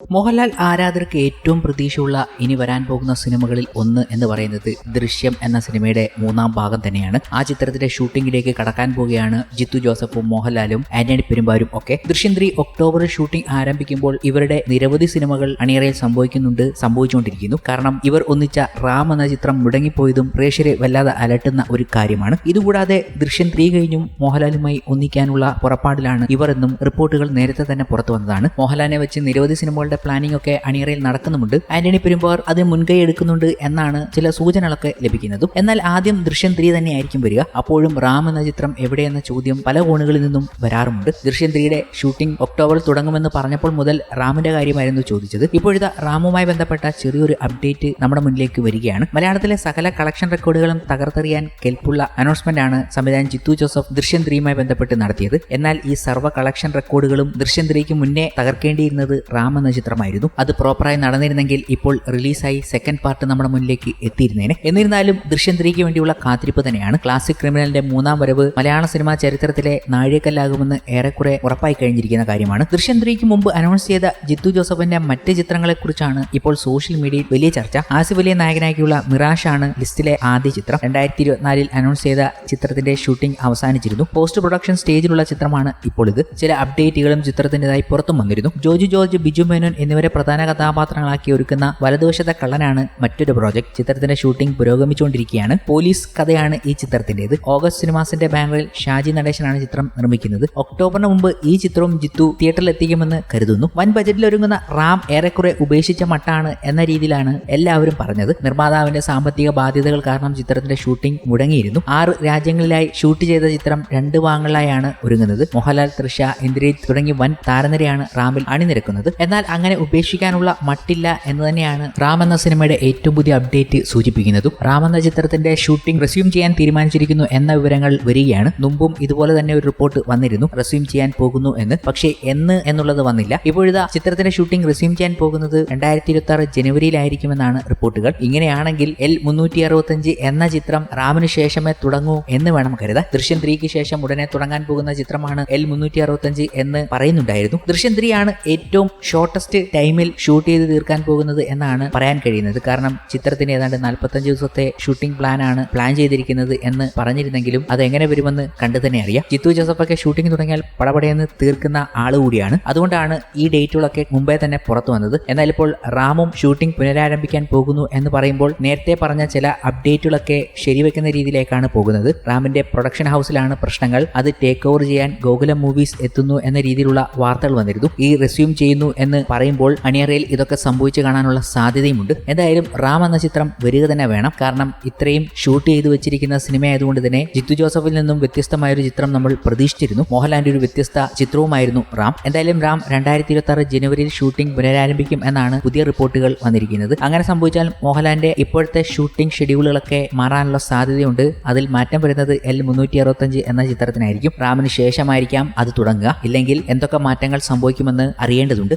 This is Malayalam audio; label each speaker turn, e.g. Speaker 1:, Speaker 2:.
Speaker 1: മോഹൻലാൽ ആരാധകർക്ക് ഏറ്റവും പ്രതീക്ഷയുള്ള ഇനി വരാൻ പോകുന്ന സിനിമകളിൽ ഒന്ന് എന്ന് പറയുന്നത് ദൃശ്യം എന്ന സിനിമയുടെ മൂന്നാം ഭാഗം തന്നെയാണ്. ആ ചിത്രത്തിന്റെ ഷൂട്ടിംഗിലേക്ക് കടക്കാൻ പോവുകയാണ് ജിത്തു ജോസഫും മോഹൻലാലും ആന്റണി പെരുമ്പാവൂരും ഒക്കെ. ദൃശ്യം 3 ഒക്ടോബറിൽ ഷൂട്ടിംഗ് ആരംഭിക്കുമ്പോൾ ഇവരുടെ നിരവധി സിനിമകൾ അണിയറയിൽ സംഭവിച്ചുകൊണ്ടിരിക്കുന്നു. കാരണം ഇവർ ഒന്നിച്ച റാം എന്ന ചിത്രം മുടങ്ങിപ്പോയതും പ്രേക്ഷകരെ വല്ലാതെ അലട്ടുന്ന ഒരു കാര്യമാണ്. ഇതുകൂടാതെ ദൃശ്യം 3 കഴിഞ്ഞും മോഹൻലാലുമായി ഒന്നിക്കാനുള്ള പുറപ്പാടിലാണ് ഇവർ എന്നും റിപ്പോർട്ടുകൾ നേരത്തെ തന്നെ പുറത്തു വന്നതാണ്. മോഹൻലാലിനെ വെച്ച് നിരവധി സിനിമകളുടെ പ്ലാനിംഗ് ഒക്കെ അണിയറയിൽ നടക്കുന്നുമുണ്ട്. ആന്റണി പെരുമ്പാവൂർ അതിന് മുൻകൈ എടുക്കുന്നുണ്ട് എന്നാണ് ചില സൂചനകളൊക്കെ ലഭിക്കുന്നതും. എന്നാൽ ആദ്യം ദൃശ്യം 3 തന്നെയായിരിക്കും വരിക. അപ്പോഴും റാം എന്ന ചിത്രം എവിടെയെന്ന ചോദ്യം പല കോണുകളിൽ നിന്നും വരാറുമുണ്ട്. ദൃശ്യം 3യുടെ ഷൂട്ടിംഗ് ഒക്ടോബറിൽ തുടങ്ങുമെന്ന് പറഞ്ഞപ്പോൾ മുതൽ റാമിന്റെ കാര്യമായിരുന്നു ചോദിച്ചത്. ഇപ്പോഴത്തെ റാമുമായി ബന്ധപ്പെട്ട ചെറിയൊരു അപ്ഡേറ്റ് നമ്മുടെ മുന്നിലേക്ക് വരികയാണ്. മലയാളത്തിലെ സകല കളക്ഷൻ റെക്കോർഡുകളും തകർത്തെറിയാൻ കെൽപ്പുള്ള അനൗൺസ്മെന്റ് ആണ് സംവിധായകൻ ജിത്തു ജോസഫ് ദൃശ്യം 3യുമായി ബന്ധപ്പെട്ട് നടത്തിയത്. എന്നാൽ ഈ സർവ്വ കളക്ഷൻ റെക്കോർഡുകളും ദൃശ്യം 3ക്ക് മുന്നേ തകർക്കേണ്ടിയിരുന്നത് റാം എന്ന ചിത്രമായിരുന്നു. അത് പ്രോപ്പറായി നടന്നിരുന്നെങ്കിൽ ഇപ്പോൾ റിലീസായി സെക്കൻഡ് പാർട്ട് നമ്മുടെ മുന്നിലേക്ക് എത്തിയിരുന്നേനെ. എന്നിരുന്നാലും ദൃശ്യം 3ക്ക് വേണ്ടിയുള്ള കാത്തിരിപ്പ് തന്നെയാണ്. ക്ലാസിക് ക്രിമിനലിന്റെ മൂന്നാം വരവ് മലയാള സിനിമാ ചരിത്രത്തിലെ നാഴികക്കല്ലാകുമെന്ന് ഏറെക്കുറെ ഉറപ്പായി കഴിഞ്ഞിരിക്കുന്ന കാര്യമാണ്. ദൃശ്യം 3ക്ക് മുമ്പ് അനൗൺസ് ചെയ്ത ജിത്തു ജോസഫിന്റെ മറ്റ് ചിത്രങ്ങളെക്കുറിച്ചാണ് ഇപ്പോൾ സോഷ്യൽ മീഡിയയിൽ വലിയ ചർച്ച. ആസിഫ് അലി നായകനാക്കിയുള്ള മിറാഷ് ആണ് ലിസ്റ്റിലെ ആദ്യ ചിത്രം. 2024 അനൗൺസ് ചെയ്ത ചിത്രത്തിന്റെ ഷൂട്ടിംഗ് അവസാനിച്ചിരുന്നു. പോസ്റ്റ് പ്രൊഡക്ഷൻ സ്റ്റേജിലുള്ള ചിത്രമാണ് ഇപ്പോൾ ഇത്. ചില അപ്ഡേറ്റുകളും ചിത്രത്തിന്റേതായി പുറത്തും വന്നിരുന്നു. ജോജു ജോർജ്, ബിജു മേനോൻ എന്നിവരെ പ്രധാന കഥാപാത്രങ്ങളാക്കി ഒരുക്കുന്ന വലതുവശത്തെ കള്ളനാണ് മറ്റൊരു പ്രോജക്ട്. ചിത്രത്തിന്റെ ഷൂട്ടിംഗ് പുരോഗമിച്ചുകൊണ്ടിരിക്കുകയാണ്. പോലീസ് കഥയാണ് ഈ ചിത്രത്തിന്റേത്. ഓഗസ്റ്റ് സിനിമാസിന്റെ ബാനറിൽ ഷാജി നടേശനാണ് ചിത്രം നിർമ്മിക്കുന്നത്. ഒക്ടോബറിന് മുമ്പ് ഈ ചിത്രവും ജിത്തു തിയേറ്ററിൽ എത്തിക്കുമെന്ന് കരുതുന്നു. വൻ ബജറ്റിൽ ഒരുങ്ങുന്ന റാം ഏറെക്കുറെ ഉപേക്ഷിച്ച മട്ടാണ് എന്ന രീതിയിലാണ് എല്ലാവരും പറഞ്ഞത്. നിർമ്മാതാവിന്റെ സാമ്പത്തിക ബാധ്യതകൾ കാരണം ചിത്രത്തിന്റെ ഷൂട്ടിംഗ് മുടങ്ങിയിരുന്നു. 6 രാജ്യങ്ങളിലായി ഷൂട്ട് ചെയ്ത ചിത്രം 2 ഭാഗങ്ങളിലായാണ് ഒരുങ്ങുന്നത്. മോഹൻലാൽ, തൃഷ, ഇന്ദ്രജിത്ത് തുടങ്ങി വൻ താരനിരയാണ് റാമിൽ അണിനിരക്കുന്നത്. എന്നാൽ അങ്ങനെ ഉപേക്ഷിക്കാനുള്ള മട്ടില്ല എന്ന് തന്നെയാണ് റാം എന്ന സിനിമയുടെ ഏറ്റവും പുതിയ അപ്ഡേറ്റ് സൂചിപ്പിക്കുന്നതും. റാം എന്ന ചിത്രത്തിന്റെ ഷൂട്ടിംഗ് റെസ്യൂം ചെയ്യാൻ തീരുമാനിച്ചിരിക്കുന്നു എന്ന വിവരങ്ങൾ വരികയാണ്. മുമ്പും ഇതുപോലെ തന്നെ ഒരു റിപ്പോർട്ട് വന്നിരുന്നു, റെസ്യൂം ചെയ്യാൻ പോകുന്നു എന്ന്. പക്ഷേ എന്ന് എന്നുള്ളത് വന്നില്ല. ഇപ്പോഴിതാ ചിത്രത്തിന്റെ ഷൂട്ടിംഗ് റെസ്യൂം ചെയ്യാൻ പോകുന്നത് 2026 ജനുവരിയിലായിരിക്കുമെന്നാണ് റിപ്പോർട്ടുകൾ. ഇങ്ങനെയാണെങ്കിൽ L365 എന്ന ചിത്രം റാമിന് ശേഷമേ തുടങ്ങൂ എന്ന് വേണം കരുതാൻ. ദൃശ്യം 3ക്ക് ശേഷം ഉടനെ തുടങ്ങാൻ പോകുന്ന ചിത്രമാണ് L365 എന്ന് പറയുന്നുണ്ടായിരുന്നു. ദൃശ്യം 3 ആണ് ഏറ്റവും ഷോർട്ടസ്റ്റ് ടൈമിൽ ഷൂട്ട് ചെയ്ത് തീർക്കാൻ പോകുന്നത് എന്നാണ് പറയാൻ കഴിയുന്നത്. കാരണം ചിത്രത്തിന് ഏതാണ്ട് 45 ദിവസത്തെ ഷൂട്ടിംഗ് പ്ലാൻ ചെയ്തിരിക്കുന്നത് എന്ന് പറഞ്ഞിരുന്നെങ്കിലും അത് എങ്ങനെ വരുമെന്ന് കണ്ടു തന്നെ അറിയാം. ജിത്തു ജോസഫൊക്കെ ഷൂട്ടിംഗ് തുടങ്ങിയാൽ പടപടയെന്ന് തീർക്കുന്ന ആളുകൂടിയാണ്. അതുകൊണ്ടാണ് ഈ ഡേറ്റുകളൊക്കെ മുമ്പേ തന്നെ പുറത്തു വന്നത്. എന്നാൽ ഇപ്പോൾ റാമും ഷൂട്ടിംഗ് പുനരാരംഭിക്കാൻ പോകുന്നു എന്ന് പറയുമ്പോൾ നേരത്തെ പറഞ്ഞ ചില അപ്ഡേറ്റുകളൊക്കെ ശരിവെക്കുന്ന രീതിയിലേക്കാണ് പോകുന്നത്. റാമിന്റെ പ്രൊഡക്ഷൻ ഹൗസിലാണ് പ്രശ്നങ്ങൾ. അത് ടേക്ക് ഓവർ ചെയ്യാൻ ഗോകുലം മൂവീസ് എത്തുന്നു എന്ന രീതിയിലുള്ള വാർത്തകൾ വന്നിരുന്നു. ഈ റെസ്യൂം ചെയ്യുന്നു എന്ന് പറയുമ്പോൾ അണിയറയിൽ ഇതൊക്കെ സംഭവിച്ചു കാണാനുള്ള സാധ്യതയുമുണ്ട്. എന്തായാലും റാം എന്ന ചിത്രം വരിക തന്നെ വേണം. കാരണം ഇത്രയും ഷൂട്ട് ചെയ്തു വെച്ചിരിക്കുന്ന സിനിമയായതുകൊണ്ട് തന്നെ ജിത്തു ജോസഫിൽ നിന്നും വ്യത്യസ്തമായൊരു ചിത്രം നമ്മൾ പ്രതീക്ഷിച്ചിരുന്നു. മോഹൻലാലിന്റെ ഒരു വ്യത്യസ്ത ചിത്രവുമായിരുന്നു റാം. എന്തായാലും റാം 2026 ജനുവരിയിൽ ഷൂട്ടിംഗ് പുനരാരംഭിക്കും എന്നാണ് പുതിയ റിപ്പോർട്ടുകൾ വന്നിരിക്കുന്നത്. അങ്ങനെ സംഭവിച്ചാൽ മോഹൻലാലിന്റെ ഇപ്പോഴത്തെ ഷൂട്ടിംഗ് ഷെഡ്യൂളുകളൊക്കെ മാറാനുള്ള സാധ്യതയുണ്ട്. അതിൽ മാറ്റം വരുന്നത് L365 എന്ന ചിത്രത്തിനായിരിക്കും. റാമിന് ശേഷമായിരിക്കാം അത് തുടങ്ങുക. ഇല്ലെങ്കിൽ എന്തൊക്കെ മാറ്റങ്ങൾ സംഭവിക്കുമെന്ന് അറിയേണ്ടതുണ്ട്.